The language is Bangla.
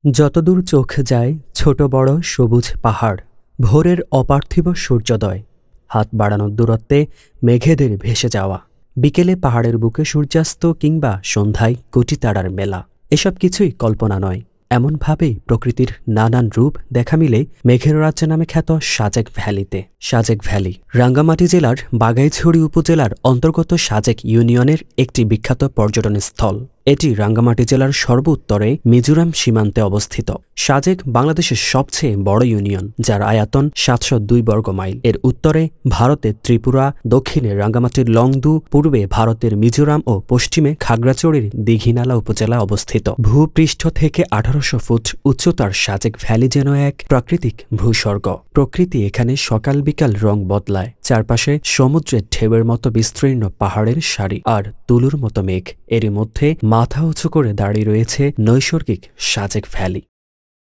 যতদূর চোখ যায় ছোট বড় সবুজ পাহাড়, ভোরের অপার্থিব সূর্যোদয়, হাত বাড়ানোর দূরত্বে মেঘেদের ভেসে যাওয়া, বিকেলে পাহাড়ের বুকে সূর্যাস্ত কিংবা সন্ধ্যায় কোটি তারার মেলা। এসব কিছুই কল্পনা নয়, এমনভাবেই প্রকৃতির নানান রূপ দেখা মিলে মেঘের রাজ্য নামে খ্যাত সাজেক ভ্যালিতে। সাজেক ভ্যালি রাঙ্গামাটি জেলার বাগাইছড়ি উপজেলার অন্তর্গত সাজেক ইউনিয়নের একটি বিখ্যাত পর্যটন স্থল। এটি রাঙ্গামাটি জেলার সর্বোত্তরে মিজোরাম সীমান্তে অবস্থিত। সাজেক বাংলাদেশের সবচেয়ে বড় ইউনিয়ন, যার আয়তন ৭০২ বর্গ মাইল। এর উত্তরে ভারতের ত্রিপুরা, দক্ষিণে রাঙ্গামাটির লংদু, পূর্বে ভারতের মিজোরাম ও পশ্চিমে খাগড়াছড়ির দীঘিনালা উপজেলা অবস্থিত। ভূপৃষ্ঠ থেকে ১৮০০ ফুট উচ্চতার সাজেক ভ্যালি যেন এক প্রাকৃতিক ভূস্বর্গ। প্রকৃতি এখানে সকাল বিকাল রং বদলায়। চারপাশে সমুদ্রের ঢেউয়ের মতো বিস্তীর্ণ পাহাড়ের সারি আর তুলোর মতো মেঘ। এরই মধ্যে মাথা উঁচু করে দাঁড়িয়ে রয়েছে নৈসর্গিক সাজেক ভ্যালি।